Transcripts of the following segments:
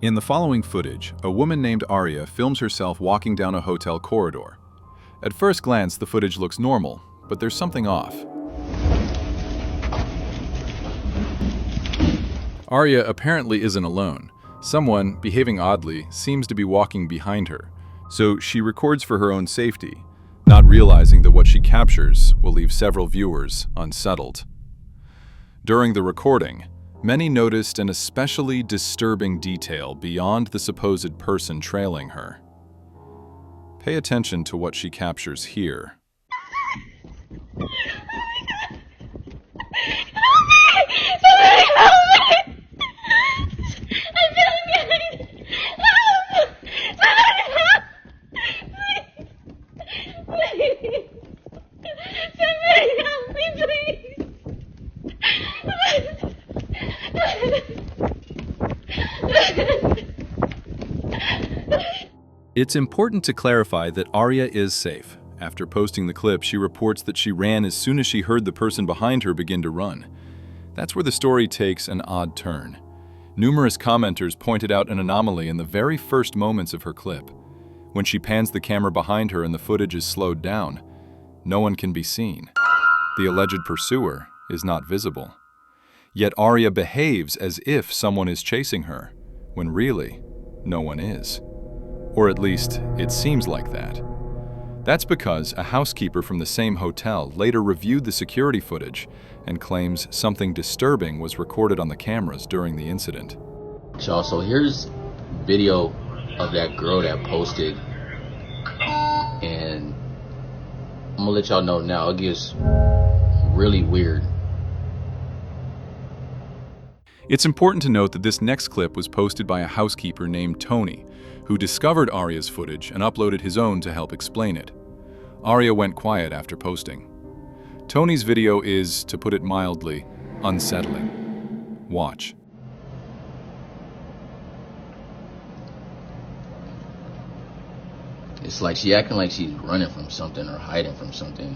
In the following footage, a woman named Arya films herself walking down a hotel corridor. At first glance, the footage looks normal, but there's something off. Arya apparently isn't alone. Someone, behaving oddly, seems to be walking behind her, so she records for her own safety, not realizing that what she captures will leave several viewers unsettled. During the recording, many noticed an especially disturbing detail beyond the supposed person trailing her. Pay attention to what she captures here. It's important to clarify that Arya is safe. After posting the clip, she reports that she ran as soon as she heard the person behind her begin to run. That's where the story takes an odd turn. Numerous commenters pointed out an anomaly in the very first moments of her clip. When she pans the camera behind her and the footage is slowed down, no one can be seen. The alleged pursuer is not visible. Yet Arya behaves as if someone is chasing her, when really, no one is. Or at least, it seems like that. That's because a housekeeper from the same hotel later reviewed the security footage and claims something disturbing was recorded on the cameras during the incident. Y'all, so here's video of that girl that posted, and I'm gonna let y'all know now, it gets really weird. It's important to note that this next clip was posted by a housekeeper named Tony, who discovered Arya's footage and uploaded his own to help explain it. Arya went quiet after posting. Tony's video is, to put it mildly, unsettling. Watch. It's like she acting like she's running from something or hiding from something,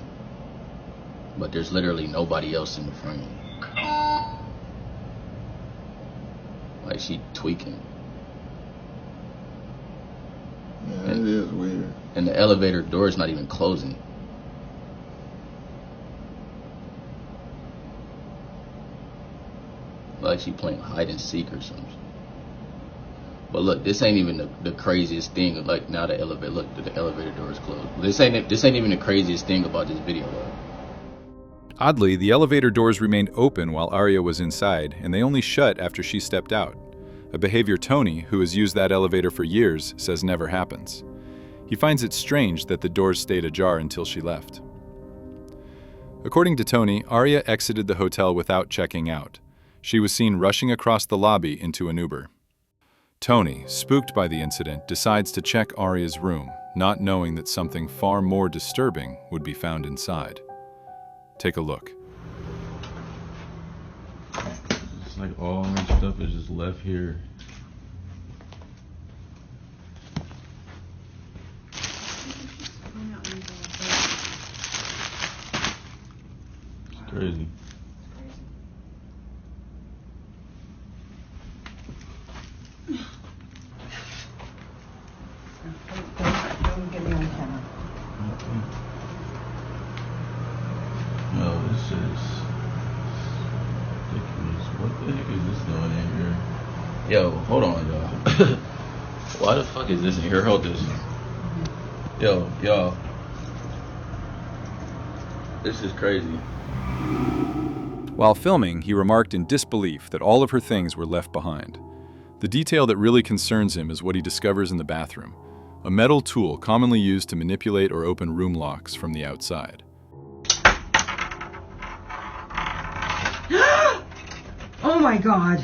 but there's literally nobody else in the frame. Like she tweaking. Yeah, it is weird. And the elevator door is not even closing. Like she playing hide and seek or something. But look, this ain't even the craziest thing. Like now the elevator, look, the elevator door is closed. This ain't even the craziest thing about this video though. Oddly, the elevator doors remained open while Arya was inside, and they only shut after she stepped out. A behavior Tony, who has used that elevator for years, says never happens. He finds it strange that the doors stayed ajar until she left. According to Tony, Arya exited the hotel without checking out. She was seen rushing across the lobby into an Uber. Tony, spooked by the incident, decides to check Arya's room, not knowing that something far more disturbing would be found inside. Take a look. It's like all my stuff is just left here. It's crazy. Don't get me on camera. No, this is ridiculous. What the heck is this doing in here? Yo, hold on, y'all. Why the fuck is this in here? Hold this. Yo, y'all. This is crazy. While filming, he remarked in disbelief that all of her things were left behind. The detail that really concerns him is what he discovers in the bathroom, a metal tool commonly used to manipulate or open room locks from the outside. Oh my God.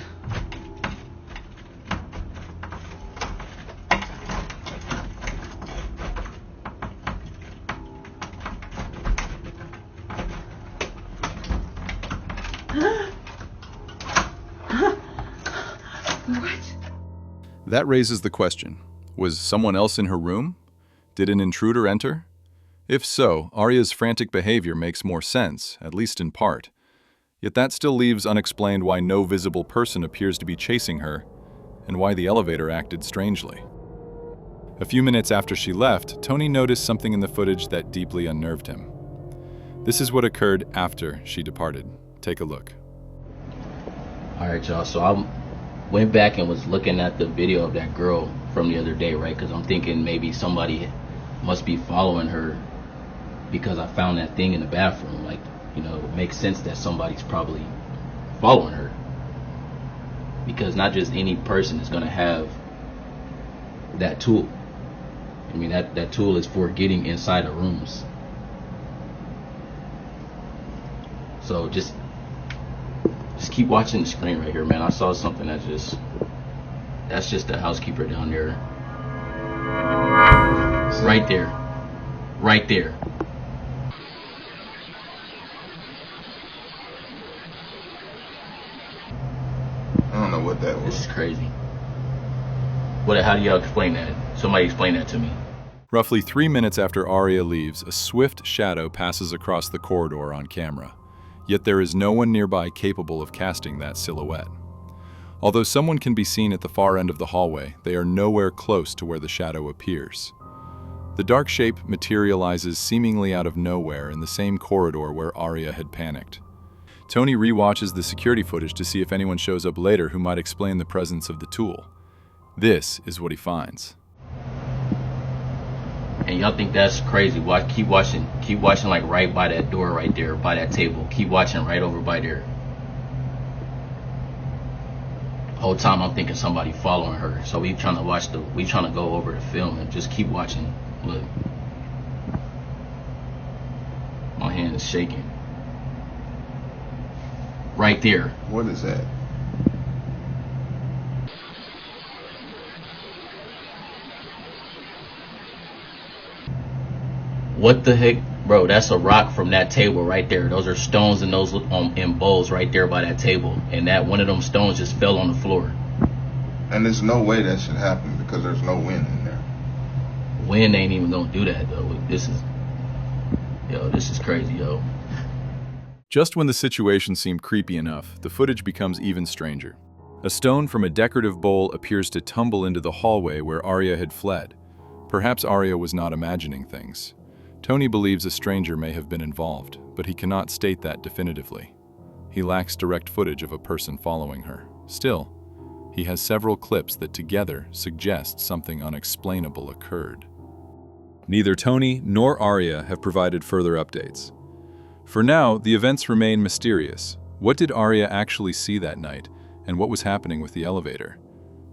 What? That raises the question, was someone else in her room? Did an intruder enter? If so, Arya's frantic behavior makes more sense, at least in part. Yet that still leaves unexplained why no visible person appears to be chasing her, and why the elevator acted strangely. A few minutes after she left, Tony noticed something in the footage that deeply unnerved him. This is what occurred after she departed. Take a look. Alright, y'all, so I went back and was looking at the video of that girl from the other day, right? Because I'm thinking maybe somebody must be following her because I found that thing in the bathroom. Like, you know, it makes sense that somebody's probably following her. Because not just any person is going to have that tool. I mean, that tool is for getting inside of rooms. So just keep watching the screen right here, man. I saw something that's just the housekeeper down there. Right there. Right there. I don't know what that was. This is crazy. How do y'all explain that? Somebody explain that to me. Roughly 3 minutes after Arya leaves, a swift shadow passes across the corridor on camera. Yet there is no one nearby capable of casting that silhouette. Although someone can be seen at the far end of the hallway, they are nowhere close to where the shadow appears. The dark shape materializes seemingly out of nowhere in the same corridor where Arya had panicked. Tony rewatches the security footage to see if anyone shows up later who might explain the presence of the tool. This is what he finds. And y'all think that's crazy? Keep watching like right by that door right there, by that table. Keep watching right over by there. Whole time I'm thinking somebody following her. So we trying to go over the film and just keep watching. Look. My hand is shaking. Right there. What is that? What the heck? Bro, that's a rock from that table right there. Those are stones and those in bowls right there by that table. And that one of them stones just fell on the floor. And there's no way that should happen because there's no wind in there. Wind ain't even gonna do that though. This is crazy, yo. Just when the situation seemed creepy enough, the footage becomes even stranger. A stone from a decorative bowl appears to tumble into the hallway where Arya had fled. Perhaps Arya was not imagining things. Tony believes a stranger may have been involved, but he cannot state that definitively. He lacks direct footage of a person following her. Still, he has several clips that together suggest something unexplainable occurred. Neither Tony nor Arya have provided further updates. For now, the events remain mysterious. What did Arya actually see that night, and what was happening with the elevator?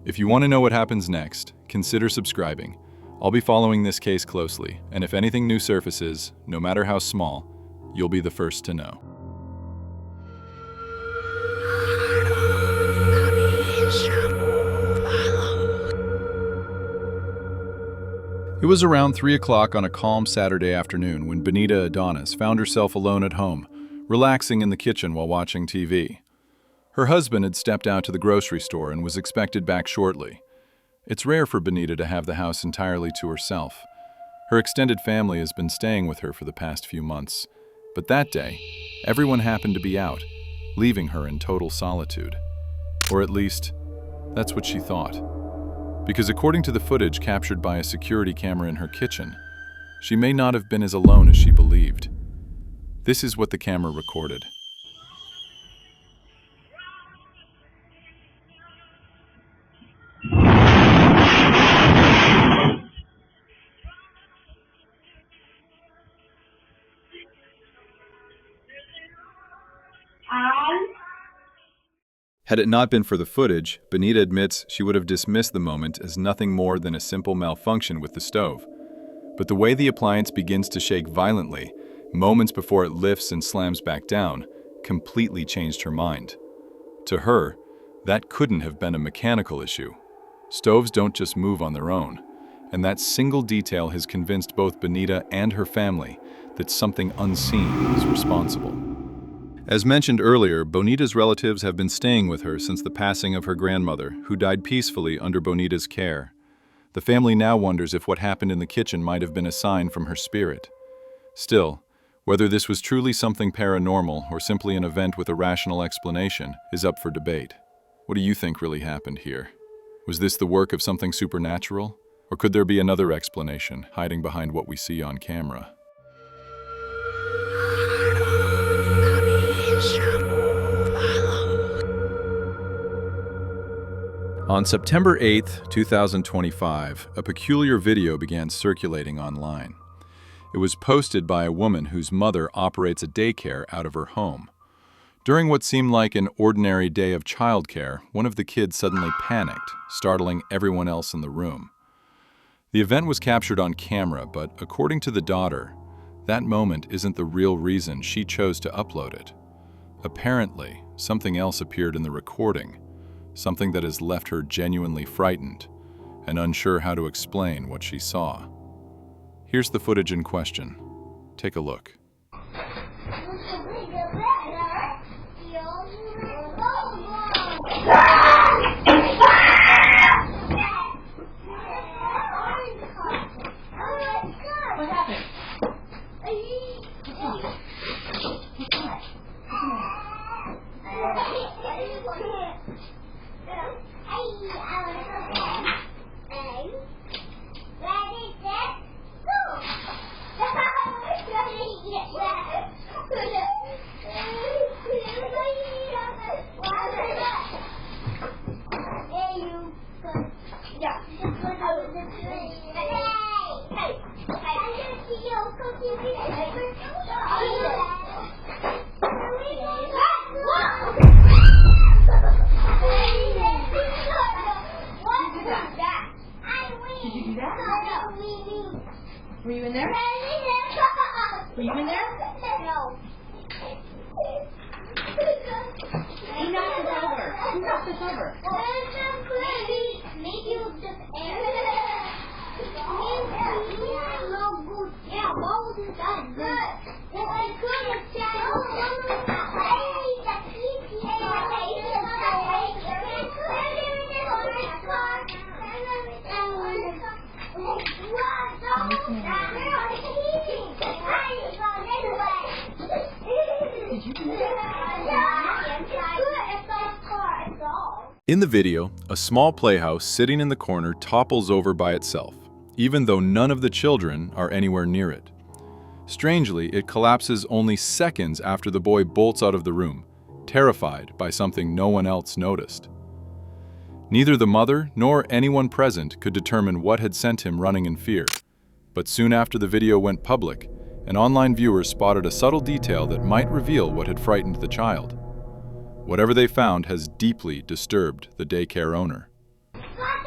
If you want to know what happens next, consider subscribing. I'll be following this case closely, and if anything new surfaces, no matter how small, you'll be the first to know. It was around 3 o'clock on a calm Saturday afternoon when Benita Adonis found herself alone at home, relaxing in the kitchen while watching TV. Her husband had stepped out to the grocery store and was expected back shortly. It's rare for Benita to have the house entirely to herself. Her extended family has been staying with her for the past few months, but that day, everyone happened to be out, leaving her in total solitude. Or at least, that's what she thought. Because according to the footage captured by a security camera in her kitchen, she may not have been as alone as she believed. This is what the camera recorded. Had it not been for the footage, Benita admits she would have dismissed the moment as nothing more than a simple malfunction with the stove. But the way the appliance begins to shake violently, moments before it lifts and slams back down, completely changed her mind. To her, that couldn't have been a mechanical issue. Stoves don't just move on their own, and that single detail has convinced both Benita and her family that something unseen is responsible. As mentioned earlier, Bonita's relatives have been staying with her since the passing of her grandmother, who died peacefully under Bonita's care. The family now wonders if what happened in the kitchen might have been a sign from her spirit. Still, whether this was truly something paranormal or simply an event with a rational explanation is up for debate. What do you think really happened here? Was this the work of something supernatural? Or could there be another explanation hiding behind what we see on camera? On September 8th, 2025, a peculiar video began circulating online. It was posted by a woman whose mother operates a daycare out of her home. During what seemed like an ordinary day of childcare, one of the kids suddenly panicked, startling everyone else in the room. The event was captured on camera, but according to the daughter, that moment isn't the real reason she chose to upload it. Apparently, something else appeared in the recording, something that has left her genuinely frightened and unsure how to explain what she saw. Here's the footage in question. Take a look. Were you in there? Were you in there? No. He knocked this over. Who knocked this over? Maybe it was just air. Yeah, what was it done? In the video, a small playhouse sitting in the corner topples over by itself, even though none of the children are anywhere near it. Strangely, it collapses only seconds after the boy bolts out of the room, terrified by something no one else noticed. Neither the mother nor anyone present could determine what had sent him running in fear. But soon after the video went public, an online viewer spotted a subtle detail that might reveal what had frightened the child. Whatever they found has deeply disturbed the daycare owner.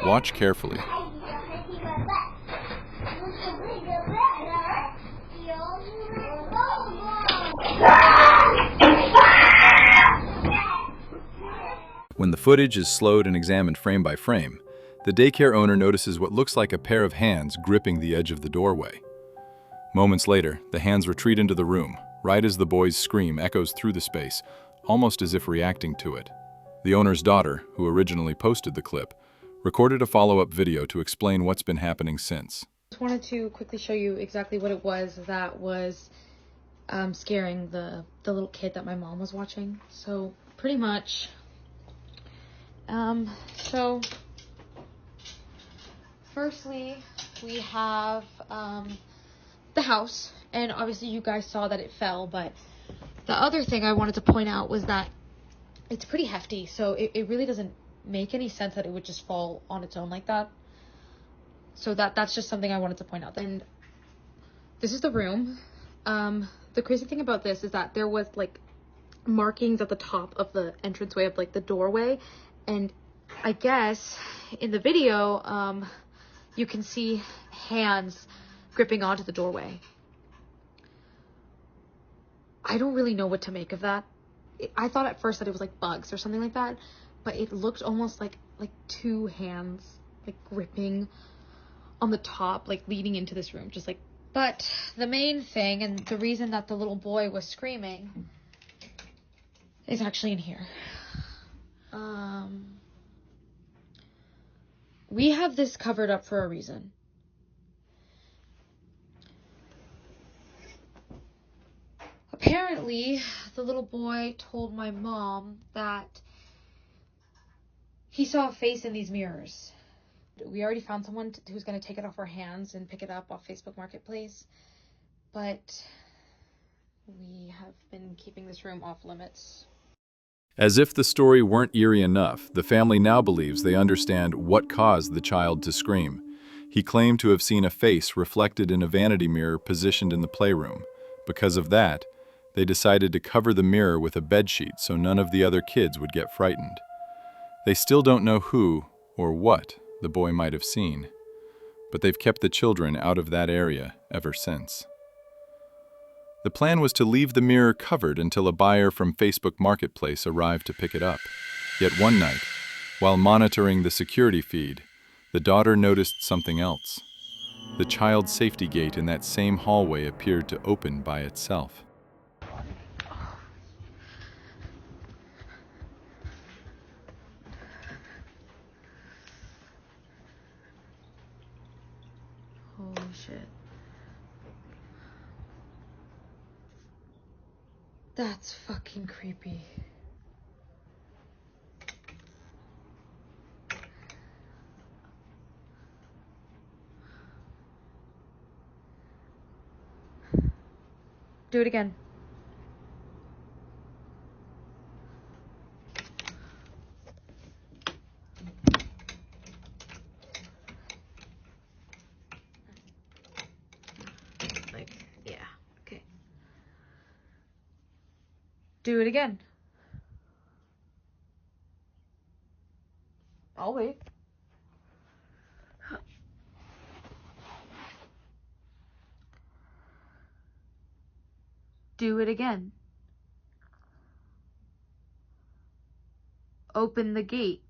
Watch carefully. When the footage is slowed and examined frame by frame, the daycare owner notices what looks like a pair of hands gripping the edge of the doorway. Moments later, the hands retreat into the room, right as the boy's scream echoes through the space, almost as if reacting to it. The owner's daughter, who originally posted the clip, recorded a follow-up video to explain what's been happening since. I just wanted to quickly show you exactly what it was that was scaring the little kid that my mom was watching. So pretty much, so firstly we have the house, and obviously you guys saw that it fell, but the other thing I wanted to point out was that it's pretty hefty, so it really doesn't make any sense that it would just fall on its own like that. So that's just something I wanted to point out. And this is the room. The crazy thing about this is that there was like markings at the top of the entranceway of like the doorway, and I guess in the video you can see hands gripping onto the doorway. I don't really know what to make of that. I thought at first that it was like bugs or something like that, but it looked almost like two hands like gripping on the top, like leading into this room, just like. But the main thing, and the reason that the little boy was screaming, is actually in here. We have this covered up for a reason. Apparently, the little boy told my mom that he saw a face in these mirrors. We already found someone who's going to take it off our hands and pick it up off Facebook Marketplace. But we have been keeping this room off limits. As if the story weren't eerie enough, the family now believes they understand what caused the child to scream. He claimed to have seen a face reflected in a vanity mirror positioned in the playroom. Because of that, they decided to cover the mirror with a bedsheet so none of the other kids would get frightened. They still don't know who or what the boy might have seen, but they've kept the children out of that area ever since. The plan was to leave the mirror covered until a buyer from Facebook Marketplace arrived to pick it up. Yet one night, while monitoring the security feed, the daughter noticed something else. The child's safety gate in that same hallway appeared to open by itself. Holy shit. That's fucking creepy. Do it again. Yeah, okay. Do it again. I'll wait. Do it again. Open the gate.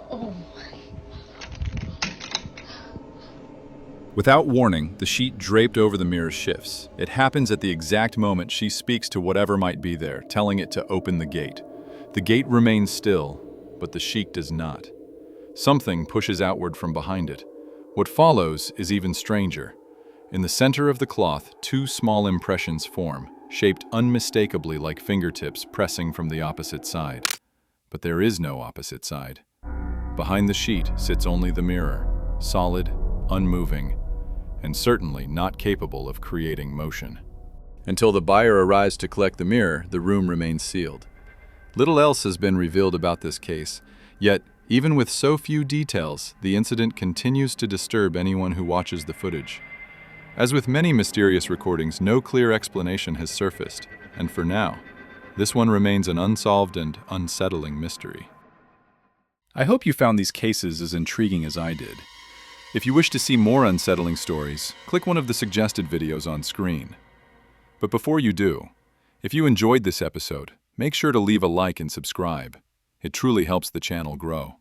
Oh my. Without warning, the sheet draped over the mirror shifts. It happens at the exact moment she speaks to whatever might be there, telling it to open the gate. The gate remains still, but the sheet does not. Something pushes outward from behind it. What follows is even stranger. In the center of the cloth, two small impressions form, shaped unmistakably like fingertips pressing from the opposite side. But there is no opposite side. Behind the sheet sits only the mirror, solid, unmoving, and certainly not capable of creating motion. Until the buyer arrives to collect the mirror, the room remains sealed. Little else has been revealed about this case, yet even with so few details, the incident continues to disturb anyone who watches the footage. As with many mysterious recordings, no clear explanation has surfaced, and for now, this one remains an unsolved and unsettling mystery. I hope you found these cases as intriguing as I did. If you wish to see more unsettling stories, click one of the suggested videos on screen. But before you do, if you enjoyed this episode, make sure to leave a like and subscribe. It truly helps the channel grow.